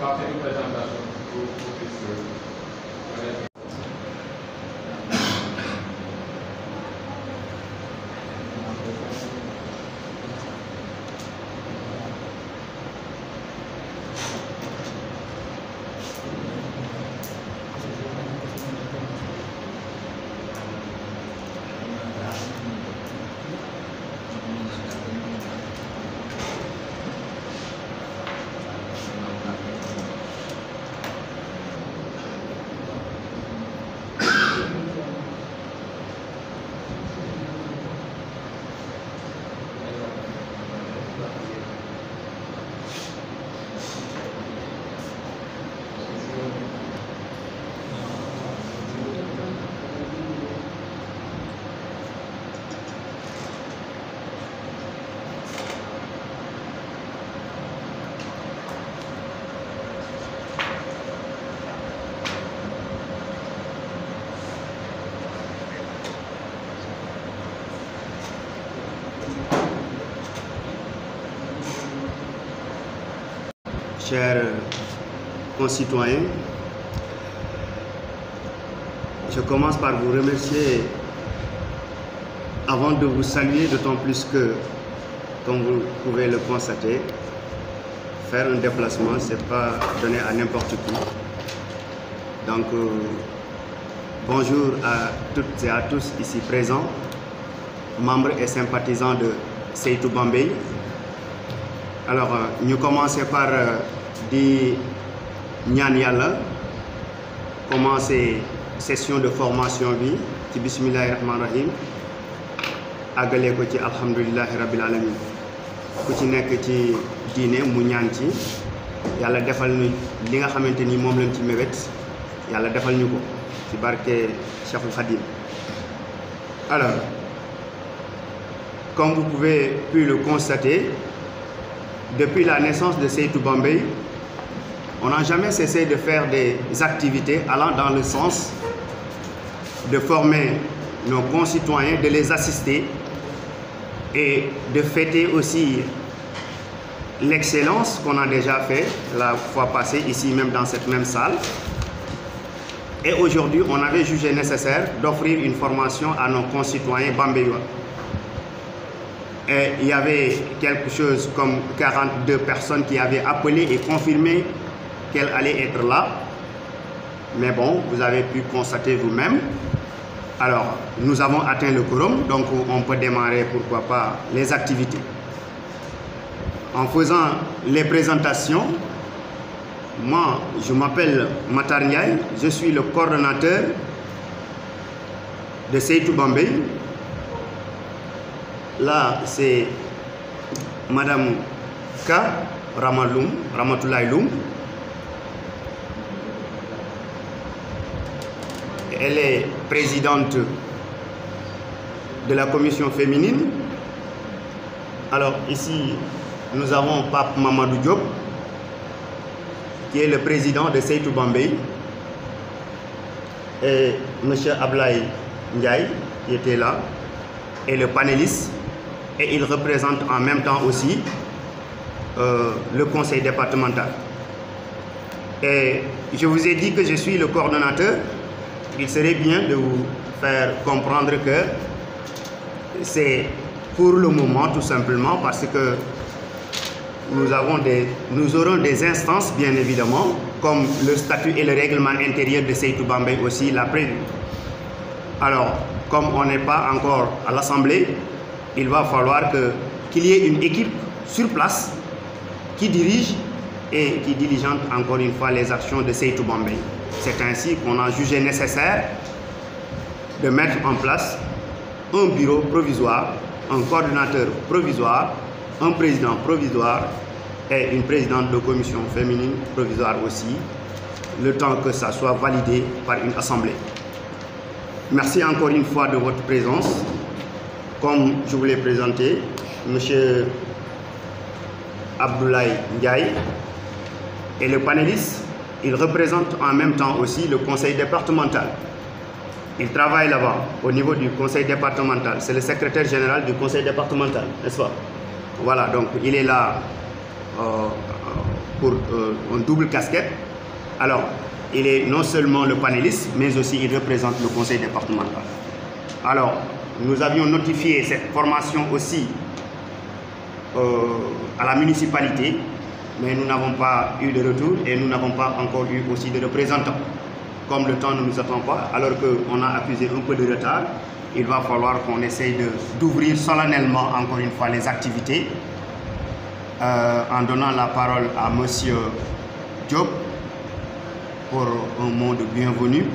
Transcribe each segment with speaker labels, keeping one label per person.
Speaker 1: va faire une présentation pour que ce...
Speaker 2: Chers concitoyens, je commence par vous remercier avant de vous saluer, d'autant plus que, comme vous pouvez le constater, faire un déplacement, ce n'est pas donné à n'importe qui. Donc, bonjour à toutes et à tous ici présents, membres et sympathisants de Seytou Bambey. Alors, nous commençons par di ñaan Yàlla commencer session de formation bi ci bismillahi rahmani rahim àggale ko ci alhamdulillahi rabbil alamin ku ci nekk ci diine mu ñaan ci Yàlla defal ñu li nga xamante ni moom lañ ci mébét Yàlla defal ñu ko ci barke Cheikhul Khadim. Alors, comme vous pouvez pu le constater, depuis la naissance de Seytou Bambey, on n'a jamais cessé de faire des activités allant dans le sens de former nos concitoyens, de les assister et de fêter aussi l'excellence qu'on a déjà fait la fois passée, ici même dans cette même salle. Et aujourd'hui, on avait jugé nécessaire d'offrir une formation à nos concitoyens bambéyois. Et il y avait quelque chose comme 42 personnes qui avaient appelé et confirmé qu'elles allaient être là. Mais bon, vous avez pu constater vous-même. Alors, nous avons atteint le quorum, donc on peut démarrer, pourquoi pas, les activités. En faisant les présentations, moi, je m'appelle Matar Ndiaye, je suis le coordonnateur de Seytou Bambey. Là, c'est Madame Ka Ramatoulaye Loum. Elle est présidente de la commission féminine. Alors ici, nous avons Pape Mamadou Diop, qui est le président de Seytou Bambey, et M. Ablaye Ndiaye, qui était là, et le panéliste, et il représente en même temps aussi le conseil départemental. Et je vous ai dit que je suis le coordonnateur. Il serait bien de vous faire comprendre que c'est pour le moment tout simplement parce que nous aurons des instances bien évidemment, comme le statut et le règlement intérieur de Seytou Bambey aussi l'a prévu. Alors, comme on n'est pas encore à l'Assemblée, il va falloir qu'il y ait une équipe sur place qui dirige et qui diligente encore une fois les actions de Seytou Bambey. C'est ainsi qu'on a jugé nécessaire de mettre en place un bureau provisoire, un coordinateur provisoire, un président provisoire et une présidente de commission féminine provisoire aussi, le temps que ça soit validé par une assemblée. Merci encore une fois de votre présence. Comme je vous l'ai présenté, M. Abdoulaye Ndiaye et le panéliste, il représente en même temps aussi le conseil départemental. Il travaille là-bas, au niveau du conseil départemental. C'est le secrétaire général du conseil départemental, n'est-ce pas? Voilà, donc il est là pour une double casquette. Alors, il est non seulement le panéliste, mais aussi il représente le conseil départemental. Alors, nous avions notifié cette formation aussi à la municipalité, mais nous n'avons pas eu de retour et nous n'avons pas encore eu aussi de représentants. Comme le temps ne nous attend pas, alors qu'on a accusé un peu de retard, il va falloir qu'on essaye d'ouvrir solennellement encore une fois les activités en donnant la parole à M. Diop pour un mot de bienvenue.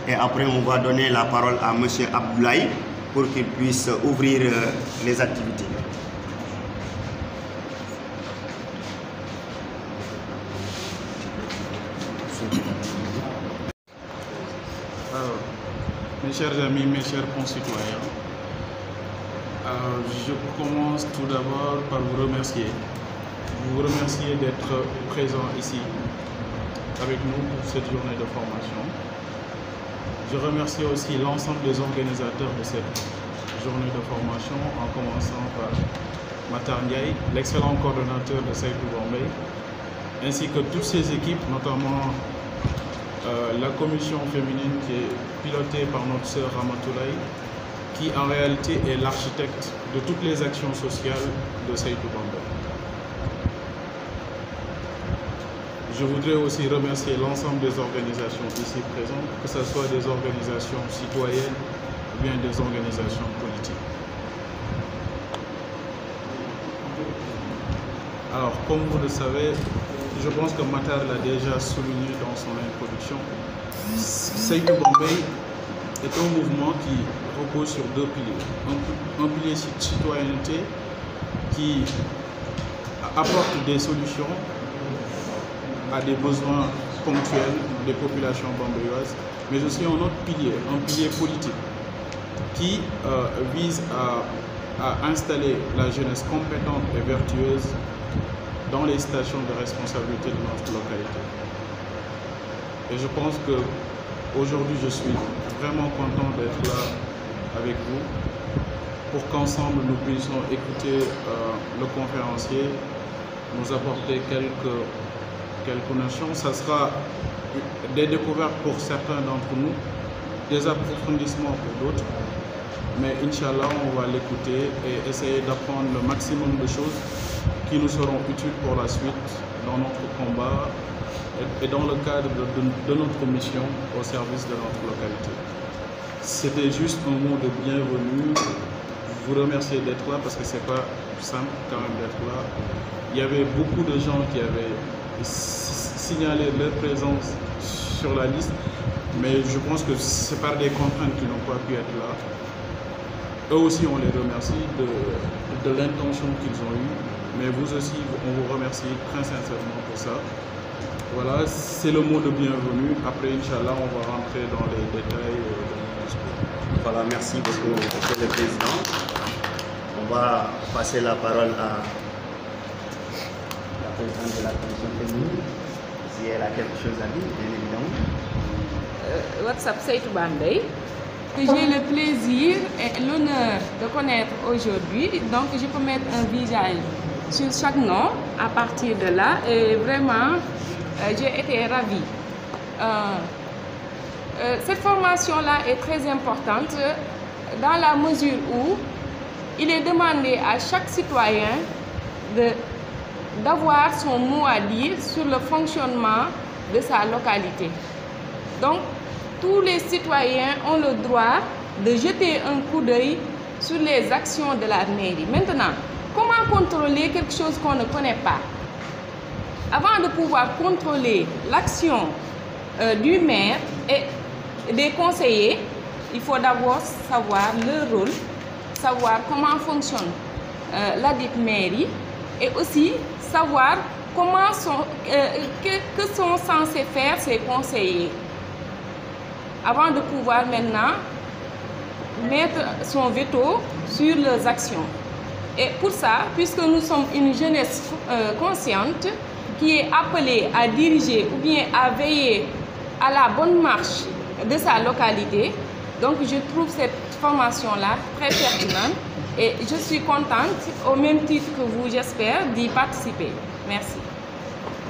Speaker 2: Et après, on va donner la parole à M. Abdoulaye pour qu'il puisse ouvrir les activités.
Speaker 3: Alors, mes chers amis, mes chers concitoyens, je commence tout d'abord par vous remercier. Vous remercier d'être présent ici avec nous pour cette journée de formation. Je remercie aussi l'ensemble des organisateurs de cette journée de formation, en commençant par Matar Ndiaye, l'excellent coordonnateur de Seytou Bambey, ainsi que toutes ses équipes, notamment la commission féminine qui est pilotée par notre sœur Ramatoulaye, qui en réalité est l'architecte de toutes les actions sociales de Seytou Bambey. Je voudrais aussi remercier l'ensemble des organisations ici présentes, que ce soit des organisations citoyennes ou bien des organisations politiques. Alors, comme vous le savez, je pense que Matar l'a déjà souligné dans son introduction, Seytou Bambey est un mouvement qui repose sur deux piliers. Un pilier citoyenneté qui apporte des solutions à des besoins ponctuels des populations bambayoises, mais aussi un autre pilier, un pilier politique, qui vise à installer la jeunesse compétente et vertueuse dans les stations de responsabilité de notre localité. Et je pense qu'aujourd'hui, je suis vraiment content d'être là avec vous pour qu'ensemble nous puissions écouter le conférencier, nous apporter quelques notions. Ça sera des découvertes pour certains d'entre nous, des approfondissements pour d'autres, mais Inch'Allah, on va l'écouter et essayer d'apprendre le maximum de choses qui nous seront utiles pour la suite dans notre combat et dans le cadre de notre mission au service de notre localité. C'était juste un mot de bienvenue. Vous remercier d'être là parce que c'est pas simple quand même d'être là. Il y avait beaucoup de gens qui avaient signalé leur présence sur la liste, mais je pense que c'est par des contraintes qu'ils n'ont pas pu être là. Eux aussi, on les remercie de l'intention qu'ils ont eue, mais vous aussi, on vous remercie très sincèrement pour ça. Voilà, c'est le mot de bienvenue. Après, Inch'Allah, on va rentrer dans les détails de mon discours.
Speaker 2: Voilà, merci beaucoup, Monsieur le Président. On va passer la parole à la présidente de la commission féminine, si elle a quelque chose à dire, bien évidemment.
Speaker 4: WhatsApp Seytou Bambey, que j'ai le plaisir et l'honneur de connaître aujourd'hui. Donc, je peux mettre un visage sur chaque nom à partir de là. Et vraiment, j'ai été ravie. Cette formation-là est très importante dans la mesure où il est demandé à chaque citoyen d'avoir son mot à dire sur le fonctionnement de sa localité. Donc, tous les citoyens ont le droit de jeter un coup d'œil sur les actions de la mairie. Maintenant, comment contrôler quelque chose qu'on ne connaît pas? Avant de pouvoir contrôler l'action du maire et des conseillers, il faut d'abord savoir leur rôle, savoir comment fonctionne la dite mairie et aussi savoir comment que sont censés faire ces conseillers avant de pouvoir maintenant mettre son veto sur leurs actions. Et pour ça, puisque nous sommes une jeunesse consciente qui est appelée à diriger ou bien à veiller à la bonne marche de sa localité, donc je trouve cette formation-là très pertinente et je suis contente, au même titre que vous, j'espère, d'y participer. Merci.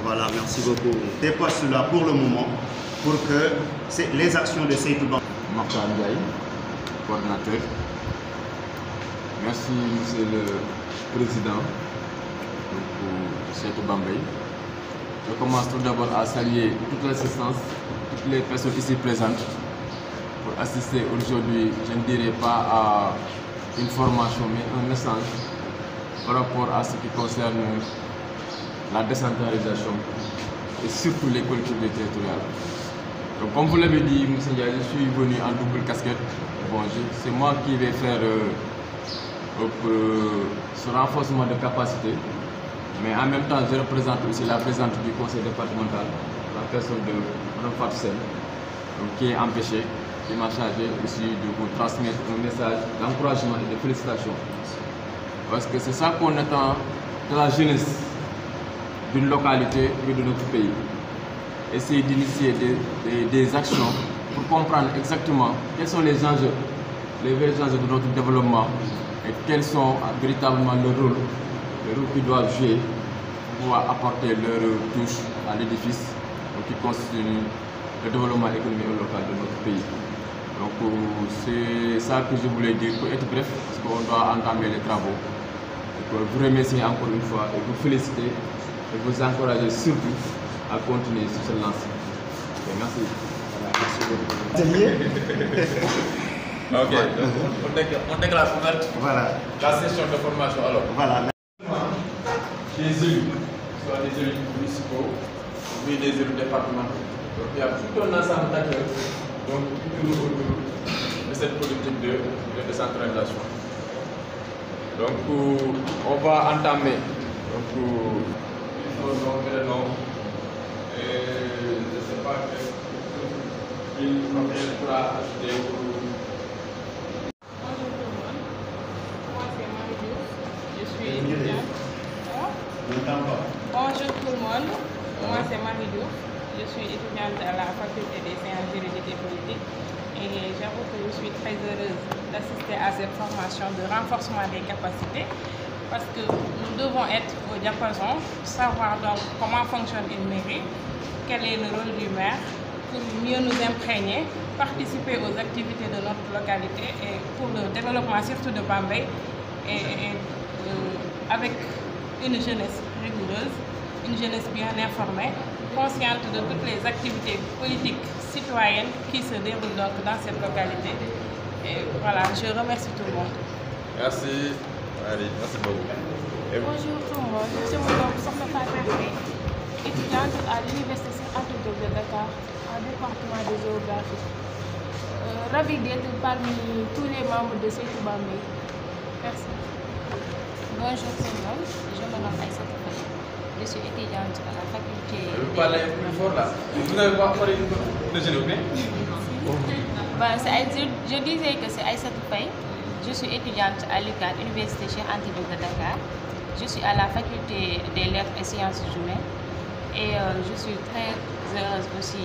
Speaker 2: Voilà, merci beaucoup. Des postes là pour le moment, pour que les actions de Seydou Bambey.
Speaker 5: Martin Ndiaye, coordinateur. Merci, Monsieur le Président de Seydou Bambey. Je commence tout d'abord à saluer toute l'assistance, toutes les personnes ici présentes pour assister aujourd'hui, je ne dirais pas à une formation, mais un message par rapport à ce qui concerne la décentralisation et surtout les collectivités territoriales. Donc, comme vous l'avez dit, M. Ndiaye, je suis venu en double casquette. Bon, c'est moi qui vais faire ce renforcement de capacité, mais en même temps, je représente aussi la présidente du conseil départemental, la personne de Mme Fatou Sène, qui est empêchée, qui m'a chargé aussi de vous transmettre un message d'encouragement et de félicitations. Parce que c'est ça qu'on attend de la jeunesse d'une localité et de notre pays. Essayer d'initier des actions pour comprendre exactement quels sont les enjeux de notre développement et quels sont véritablement le rôle qu'ils doivent jouer pour pouvoir apporter leur touche à l'édifice qui constitue le développement économique et local de notre pays. Donc c'est ça que je voulais dire pour être bref, parce qu'on doit entamer les travaux. Donc, vous remercier encore une fois et vous féliciter et vous encourager surtout à continuer sur ce lancement. Merci.
Speaker 2: Voilà,
Speaker 5: merci beaucoup. Ok, on déclare ouverte la session de formation alors.
Speaker 2: Voilà.
Speaker 5: Des élus, soit des élus municipaux, ou des élus départementaux. Donc il y a tout un ensemble d'acteurs donc autour de cette politique de décentralisation. Donc on va entamer le nom et je ne sais pas qu'il pourra ajouter.
Speaker 4: Bonjour tout le monde, moi c'est Marie Diouf, je suis étudiante à la faculté des sciences juridiques et politiques et j'avoue que je suis très heureuse d'assister à cette formation de renforcement des capacités parce que nous devons être au diapason, savoir donc comment fonctionne une mairie, quel est le rôle du maire pour mieux nous imprégner, participer aux activités de notre localité et pour le développement surtout de Bambey et avec une jeunesse rigoureuse, une jeunesse bien informée, consciente de toutes les activités politiques citoyennes qui se déroulent donc dans cette localité. Et voilà, je remercie tout le monde.
Speaker 5: Merci. Allez, merci beaucoup.
Speaker 6: Bonjour tout le monde, je me nomme Sophie Fatou, étudiante à l'Université Anta Diop de Dakar, en département de géographie. Ravie d'être parmi tous les membres de Seydou Bambey. Merci.
Speaker 7: Bonjour tout le monde, je me nomme Aïssatou Faye. Je suis étudiante à la faculté.
Speaker 5: Vous parlez plus fort là. Vous n'avez pas parlé de généalogie?
Speaker 7: Je disais que c'est Aïssatou Faye. Je suis étudiante à l'UCAD, Université Cheikh Anta Diop de Dakar. Je suis à la faculté des lettres et sciences humaines. Et je suis très heureuse aussi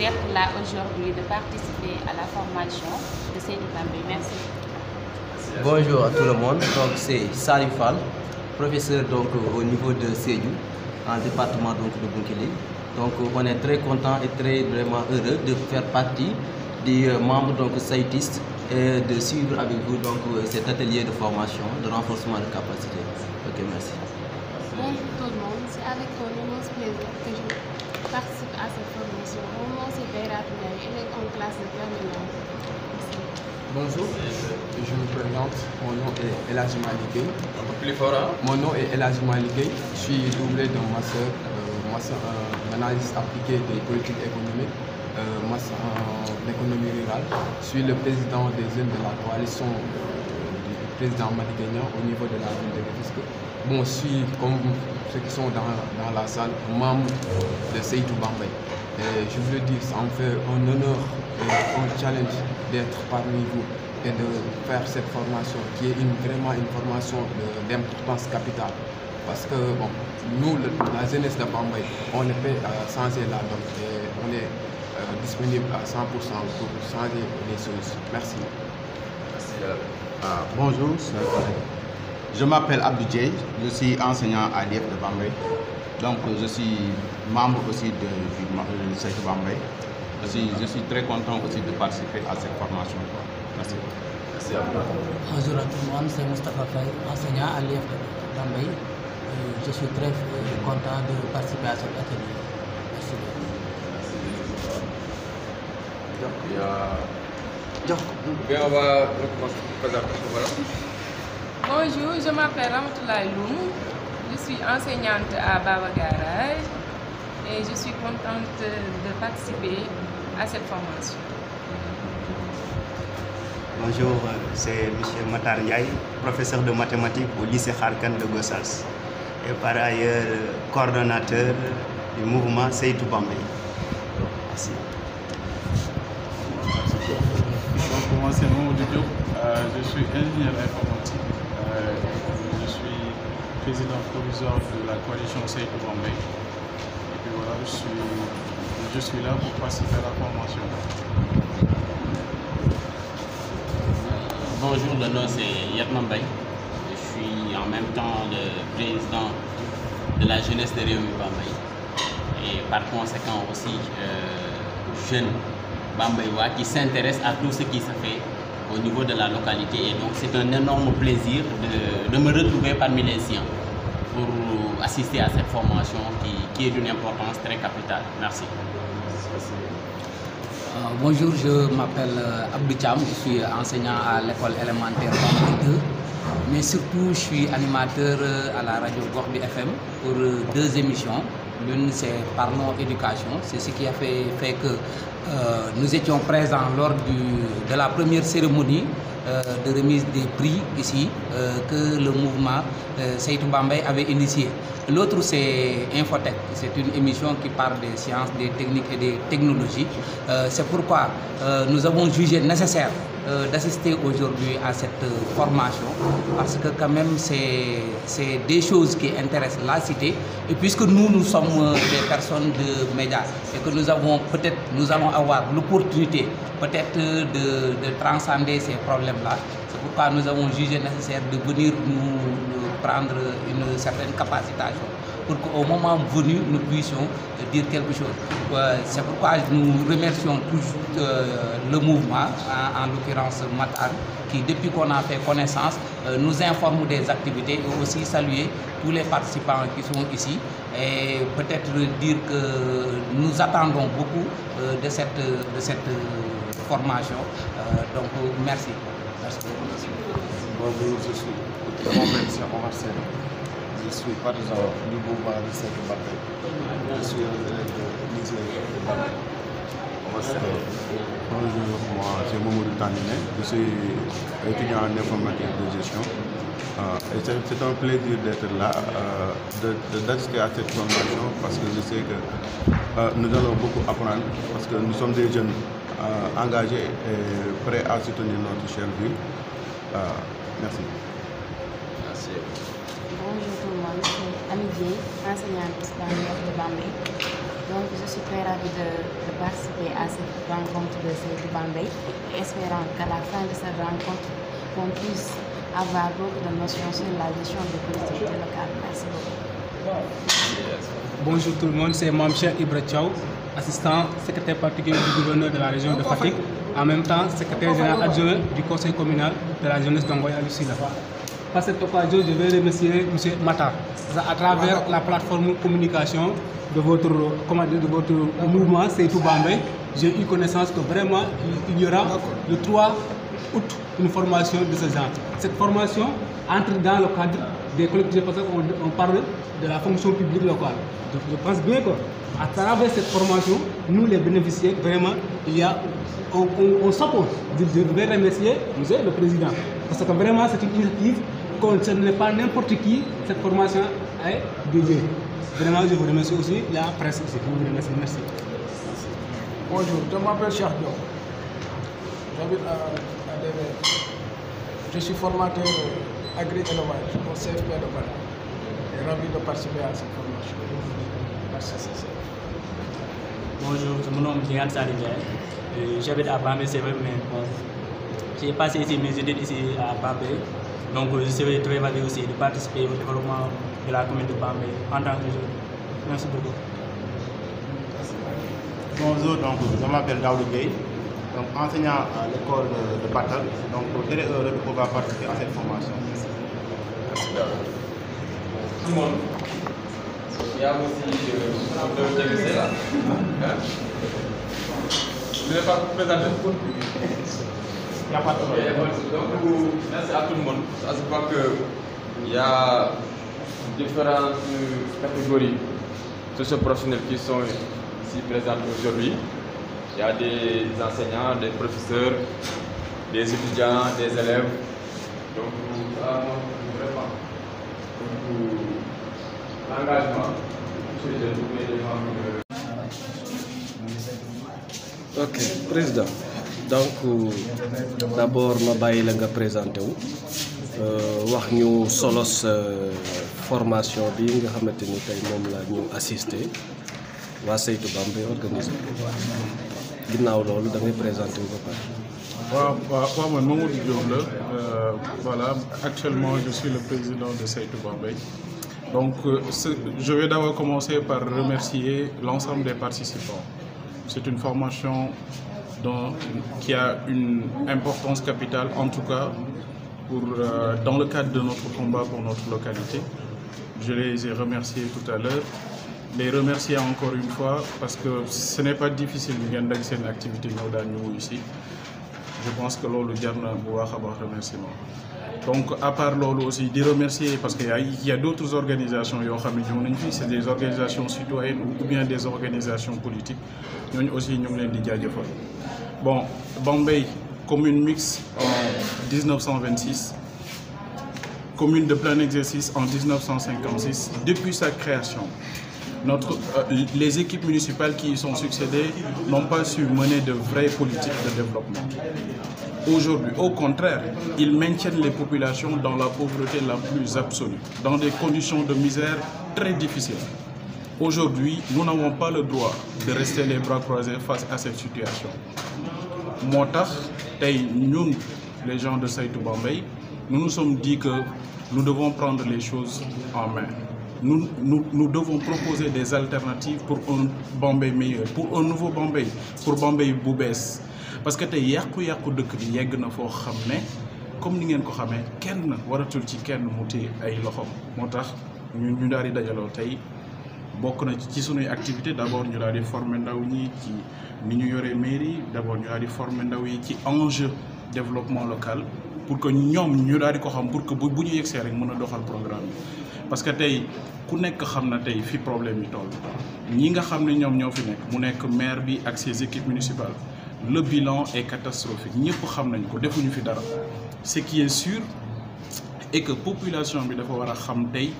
Speaker 7: d'être là aujourd'hui, de participer à la formation de Seydou Bambey. Merci.
Speaker 8: Bonjour à tout le monde, donc c'est Salif Fall, professeur donc au niveau de Sédhiou, en département donc de Bounkiling. Donc on est très content et très vraiment heureux de faire partie des membres donc scientistes et de suivre avec vous donc cet atelier de formation, de renforcement de capacité. Ok, merci.
Speaker 6: Bonjour tout le monde, c'est avec un immense plaisir que je participe à cette formation. Mon nom c'est Beyrat Ndiaye, élève en classe de terminale.
Speaker 9: Bonjour, je me présente, mon nom est Elhadji Malick Gueye.
Speaker 5: Un peu plus fort, hein?
Speaker 9: Mon nom est Elhadji Malick Gueye. Je suis doublé d'un master en analyse appliquée des politiques économiques, master en économie rurale. Je suis le président des jeunes de la coalition du président Madické Niang au niveau de la ville de Rufisque. Bon, je suis, comme ceux qui sont dans la salle, membre de Seydou Bambey. Et je veux dire, ça me fait un honneur et un challenge d'être parmi vous et de faire cette formation qui est vraiment une formation d'importance capitale. Parce que bon, nous, la jeunesse de Bambey, on est fait changer la donne et on est disponible à 100% pour changer les choses. Merci.
Speaker 5: Merci.
Speaker 10: Bonjour, je m'appelle Abdou Dieye, je suis enseignant à l'IEF de Bambey. Donc je suis membre aussi du Seytou Bambey. Je suis très content aussi de participer à cette formation. Merci. Merci à vous.
Speaker 11: Bonjour à tout le monde, c'est Moustapha Faye, enseignant à l'IF Bambey. Je suis très content de participer à cet atelier. Merci.
Speaker 4: Bonjour, je m'appelle Ramatoulaye Loum. Je suis enseignante à Baba Garage et je suis contente de participer à cette formation.
Speaker 2: Bonjour, c'est M. Matar Ndiaye, professeur de mathématiques au lycée Kharkan de Gossas et par ailleurs coordonnateur du mouvement Seytou Bambey. Merci.
Speaker 3: Donc, moi c'est Mamoudou Diop, je suis ingénieur informatique, je suis président provisoire de la coalition Seytou Bambey et puis voilà, je suis là pour participer à la formation.
Speaker 12: Bonjour, le nom c'est Yatman Bay. Je suis en même temps le président de la jeunesse de Réumi Bambey et par conséquent aussi jeune Bambeywa qui s'intéresse à tout ce qui se fait au niveau de la localité et donc c'est un énorme plaisir de me retrouver parmi les siens pour assister à cette formation qui est d'une importance très capitale. Merci.
Speaker 11: Bonjour, je m'appelle Abdou Cham, je suis enseignant à l'école élémentaire Bambey 2, mais surtout je suis animateur à la radio Gorbi FM pour 2 émissions. L'une c'est Parlons Éducation, c'est ce qui a fait que nous étions présents lors de la première cérémonie de remise des prix ici que le mouvement Seytou Bambey avait initié. L'autre c'est Infotech, c'est une émission qui parle des sciences, des techniques et des technologies. C'est pourquoi nous avons jugé nécessaire d'assister aujourd'hui à cette formation parce que quand même c'est des choses qui intéressent la cité et puisque nous sommes des personnes de médias et que nous allons avoir l'opportunité peut-être de transcender ces problèmes-là. C'est pourquoi nous avons jugé nécessaire de venir nous prendre une certaine capacitation pour qu'au moment venu, nous puissions dire quelque chose. C'est pourquoi nous remercions tout le mouvement, en l'occurrence Matar, qui depuis qu'on a fait connaissance, nous informe des activités et aussi saluer tous les participants qui sont ici et peut-être dire que nous attendons beaucoup de cette formation. Donc merci.
Speaker 13: Bonjour, je m'appelle Omar Sène. Je suis partisan du mouvement de Seytou Bambey. Je suis un élève de lycée de Bambey.
Speaker 10: Bonjour, moi c'est Mamoudou Tandine. Je suis étudiant en informatique de gestion. C'est un plaisir d'être là, d'assister à cette formation parce que je sais que nous allons beaucoup apprendre parce que nous sommes des jeunes engagés et prêts à soutenir notre chère ville. Merci.
Speaker 7: Merci. Bonjour tout le monde, c'est Ami Dieye, enseignante dans l'IF de Bambey. Donc je suis très ravie de participer à cette rencontre de Seytou Bambey et espérant qu'à la fin de cette rencontre, qu'on puisse avoir beaucoup de notions sur la gestion des collectivités locales. Merci beaucoup.
Speaker 14: Bonjour tout le monde, c'est Mamcheikh Ibra Thiaw, assistant secrétaire particulier du gouverneur de la région de Fatick, en même temps secrétaire général adjoint du conseil communal de la jeunesse d'Ongoya Lucila. Par cette occasion, je vais remercier M. Matar à travers la plateforme communication de votre mouvement Seytou Bambey. J'ai eu connaissance que vraiment il y aura le 3 août une formation de ce genre. Cette formation entre dans le cadre des collectivités parce qu'on parle de la fonction publique locale. Donc je pense bien qu'à travers cette formation, nous les bénéficiaires, vraiment, on s'oppose. Je vais remercier monsieur le président parce que vraiment c'est une initiative, ce n'est pas n'importe qui, cette formation est dédiée. Vraiment, je vous remercie aussi la presse aussi. Je vous remercie. Merci.
Speaker 15: Bonjour, je m'appelle Cheikh Diop. J'habite à DV. Je suis formateur agri-élevage au CFP de Bala. Je suis ravi de participer à cette formation. Merci.
Speaker 16: Bonjour, je me nomme Jean Salinger. J'habite à Bambey, c'est vrai, mais bon, j'ai passé ici mes études ici à Bambey. Donc je serai très ravi aussi de participer au développement de la commune de Bambey en tant que jeune.
Speaker 14: Merci beaucoup.
Speaker 2: Bonjour, donc je m'appelle Daoud Gueye, donc enseignant à l'école de Batal, donc très heureux de pouvoir participer à cette formation.
Speaker 5: Merci Daoud. Tout le monde. Il y a aussi le TVC là. Vous n'êtes pas présenté? Il n'y a pas de problème. Donc, merci à tout le monde. Ça se voit qu'il y a différentes catégories socio-professionnelles qui sont ici présentes aujourd'hui. Il y a des enseignants, des professeurs, des étudiants, des élèves. Donc, ça montre vraiment l'engagement chez les membres.
Speaker 17: Ok, président. Donc, d'abord, je vais vous présenter. Wax ñu solos formation bi nga xamanteni tay mom la ñu assister wa Seytou Bambey organisé ginnaw lolu da ngay présenter ko par
Speaker 3: man Mamadou Diop la voilà, actuellement je suis le président de Seytou Bambey. Donc je vais d'abord commencer par remercier l'ensemble des participants. C'est une formation qui a une importance capitale, en tout cas dans le cadre de notre combat pour notre localité. Je les ai remerciés tout à l'heure. Les remercier encore une fois parce que ce n'est pas difficile de gagner une activité ici. Je pense que l'on le remerciement. Donc à part l'olo aussi, de remercier parce qu'il y a d'autres organisations, c'est des organisations citoyennes ou bien des organisations politiques. Nous aussi nous les Bon, Bambey, commune mixte en 1926, commune de plein exercice en 1956. Depuis sa création, les équipes municipales qui y sont succédées n'ont pas su mener de vraies politiques de développement. Aujourd'hui, au contraire, ils maintiennent les populations dans la pauvreté la plus absolue, dans des conditions de misère très difficiles. Aujourd'hui, nous n'avons pas le droit de rester les bras croisés face à cette situation. Nous, les gens de Seytou Bambey, nous nous sommes dit que nous devons prendre les choses en main. Nous devons proposer des alternatives pour un Bambey meilleur, pour un nouveau Bambey, pour Bambey Boubès. Parce que tay yakku dëkk bi yegg na fo xamné comme ni ngeen ko xamé kenn waratul ci kenn mu té ay loxom motax ñu daal di dajaloo tay bokk na ci sunuy activité d'abord ñu daal di former ndaw ñi ci ni ñu yoré mairie d'abord ñu daal di former ndaw yi ci enjeu développement local pour que ñom ñu daal di ko xam pour que bu ñu yexé rek mëna doxal programme parce que tay ku nekk xam na tay fi problème yi toll ñi nga xam ne ñoom ñoo fi nekk mu nekk maire bi ak ses équipes municipales. Le bilan est catastrophique. Ñepp xam nañ ko defuñu fi dara. Ce qui est sûr est que population bi dafa wara xam tay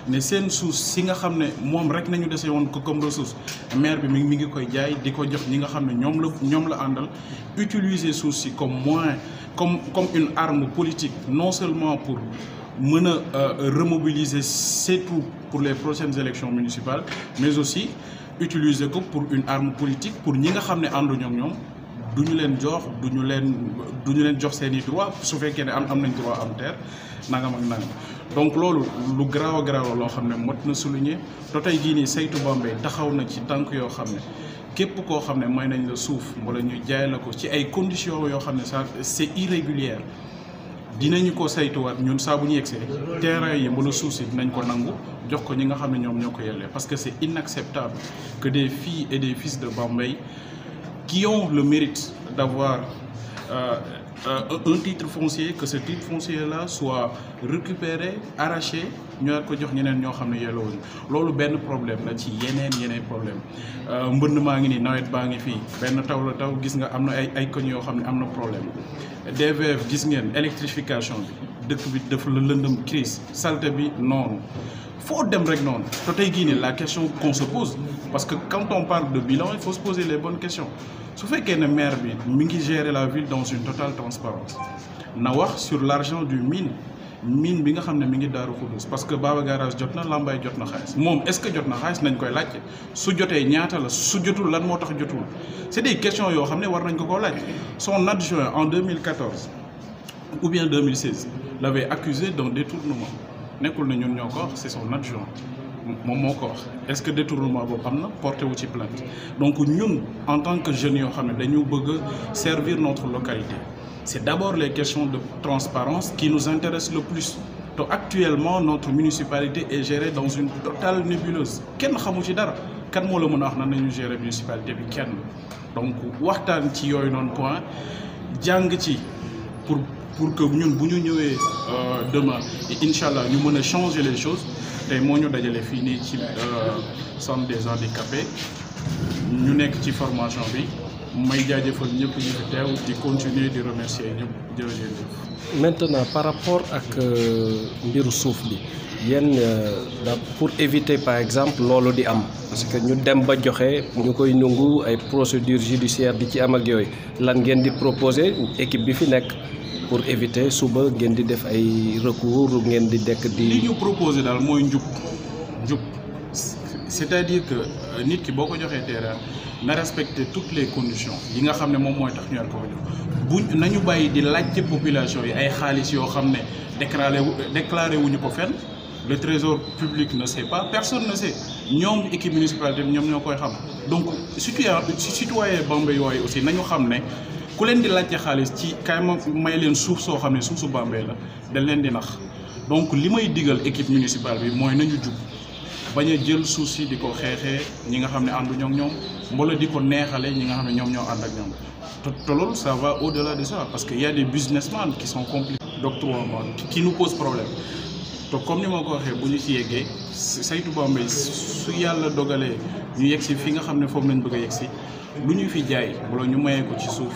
Speaker 3: né sen source si nga xam né mom rek nañu déssé won ko comme ressource maire bi mi ngi koy jaay diko jox ñi nga xam né ñom la andal utiliser source ci comme moyen comme une arme politique non seulement pour remobiliser ses troupes pour les prochaines élections municipales mais aussi utiliser ko pour une arme politique pour ñi nga xam né andu ñom duñu leen jox seeni droit su fekkee ne am nañ droit am terre nangam ak nangam donc loolu lu garaaw loo xam ne mot na souligner te tey jii nii Seytou Bambey taxaw na ci tànk yoo xam ne képp koo xam ne may nañ la suuf wala ñu jaay la ko ci ay conditions yoo xam ne ça c'est irrégulier dinañu ko saytuwaat ñun saa bu ñu yegsee terrain yi wala suuf si dinañ ko nangu jox ko ñi nga xam ne ñoom ñoo ko yellee parce que c'est inacceptable que des filles et des fils de Bambey qui ont le mérite d'avoir un titre foncier, que ce titre foncier-là soit récupéré, arraché, ñu ko jox ñeneen ñoo xam ne yelloo loolu benn problème la ci yeneen problème mbënd maa ngi nii nawet baa ngi fii benn taw la taw gis nga am na ay koñ yoo xam ne am na problème DVF gis ngeen électrification bi dëkk bi dafa la lëndëm crise saleté bi noonu faut dem rek noonu te tey gii nii la question qu'on se pose parce que quand on parle de bilan il faut se poser les bonnes questions su fekkee ne maire bi mi ngi gérer la ville dans une totale transparence na wax sur l'argent du mine bi nga xam ne mi ngi Daaru Xudoos parce que Baba Garage jot na Lambaye jot na xaalis moom est-ce que jot na xaalis nañ koy laajte su jotee ñaata la su jotul lan moo tax jotul c'est des questions yoo xam ne war nañ ko koo laaj son adjoint en 2014 ou bien 2016 l'avait accusé d'un détournement nekkul na ñun ñoo ko wax c'est son adjoint moom moo ko wax est-ce que détournement boobu am na porté wu ci plainte donc ñun en tant que jeunes yoo xam ne dañu bëgg servir notre localité c'est d'abord les questions de transparence qui nous intéressent le plus te actuellement notre municipalité est gérée dans une totale nébuleuse kenn xamu ci dara kan moo la mën a wax nan nañu gérer municipalité bi kenn donc waxtaan ci yooyu noonu point jàng ci pour que ñun bu ñu ñëwee demain incha allah ñu mën a changer les choses tey moo ñu dajale fii nii ci centre des handicapés ñu nekk ci formation bi may jaajëfal ñëpp ñu fi teew di continuer di remercier ñëpp jërëjëf.
Speaker 17: Maintenant par rapport ak mbiru suuf bi yéen pour éviter par exemple loolu di am parce que ñu dem ba joxe ñu koy nungu ay procédures judiciaires di ci am ak yooyu lan ngeen di proposer équipe bi fi nekk pour éviter suba ngeen di def ay recours ngeen di dekk di.
Speaker 3: li ñu proposer daal mooy njub c'est-à-dire que nit ki boo ko joxee terrain na respecter toutes les conditions yi nga xam ne moom mooy tax ñu war ko jox bu nañu bàyyi di laajte population yi ay xaalis yoo xam ne déclaré wuñu ko fenn le trésor public ne sait pas personne ne sait ñoom équipe municipalité bi ñoom ñoo koy xam donc citoyen Bambey yooyu aussi nañu xam ne ku leen di laajte xaalis ci kaay ma may leen suuf soo xam ne suuf su Bambey la dañ leen di nax donc li may digal équipe municipale bi mooy nañu jub bañ a jël suuf si di ko xeexee ñi nga xam ne ànduñoo ak ñoom mbala di ko neexale ñi nga xam ne ñoom ñoo ànd ak ñoom te loolu ça va au-delà de ça parce que y a des businessmen qui sont complices d'octroi qui nous posent problème te comme ni ma ko waxee bu ñu ci yeggee saytu Bambey su yàlla dogalee ñu yegg si fi nga xam ne foofu lañ bëgg a yegg si lu ñu fi jaay wala ñu mayee ko ci suuf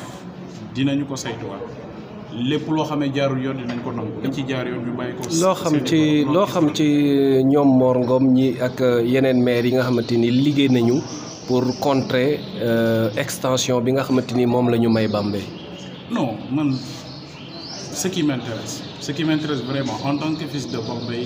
Speaker 3: dinañu ko saytuwaat lépp loo xam ne jaarul yoon dinañ ko nangu dañ ci jaar yoon ñu bàyyi ko.
Speaker 17: loo xam ci ñoom Mor Ngom ñi ak yeneen maire yi nga xamante ni liggéey nañu pour contrer extension bi nga xamante ni moom la ñu may Bambey.
Speaker 3: non man ce qui m'intéresse vraiment en tant que fils de Bambey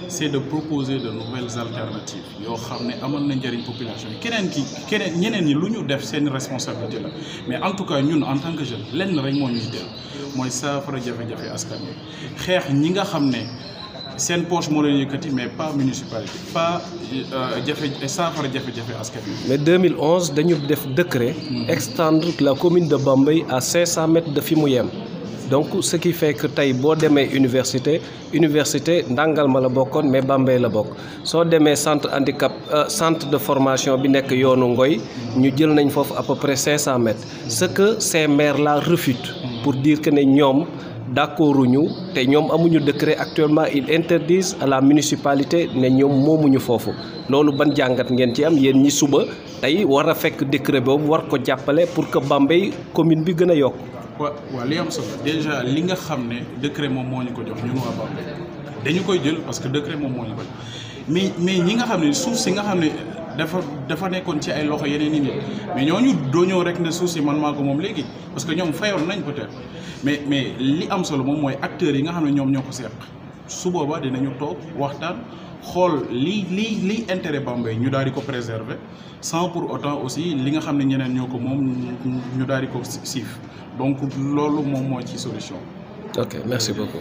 Speaker 3: c'est de proposer de nouvelles alternatives yoo xam ne amal na njëriñ population yi keneen ñeneen ñi lu ñu def seen responsabilité la mais en tout cas ñun en tant que jeune lenn rek moo ñuy del mooy saafara jafe-jafe askan wi xeex ñi nga xam ne seen poche moo leen yëkkati mais pas municipalité pas saafara jafe-jafe askan wi.
Speaker 17: mais 2011 dañu def décret extendre la commune de Bambey à 500 mètres de fi mu yem. donc ce qui fait que tey boo demee université Ndangalma la bokkoon mais Bambey la bokk soo demee centre de formation bi nekk yoonu Ngoy ñu jël nañ foofu à peu près 500 mètres ce que ces maires là refutent pour dire que ne ñoom d'accorduñu te ñoom amuñu décret actuellement ils interdisent à la municipalité ne ñoom moomuñu foofu loolu ban jàngat ngeen ci am yéen ñi suba tey war a fekk décret boobu war ko jàppale pour que Bambey commune bi gën a yokk.
Speaker 3: waaw li am solo déjà li nga xam ne décret moom moo ñu ko jox ñun waa Bambey dañu koy jël parce que décret moom moo ñu ko jox mais ñi nga xam ne suuf si nga xam ne dafa nekkoon ci ay loxo yeneen i nit mais ñooñu dooñoo rek ne suuf si man maa ko moom léegi parce que ñoom fayoon nañ peut-être mais li am solo moom mooy acteurs yi nga xam ne ñoom ñoo ko seq su boobaa dinañu toog waxtaan xool liy intérêt Bambey ñu daal di ko préserver sans pour autant aussi li nga xam ne ñeneen ñoo ko moom ñu daal di ko siif donc loolu moom moo ci solution.
Speaker 17: Ok, merci beaucoup.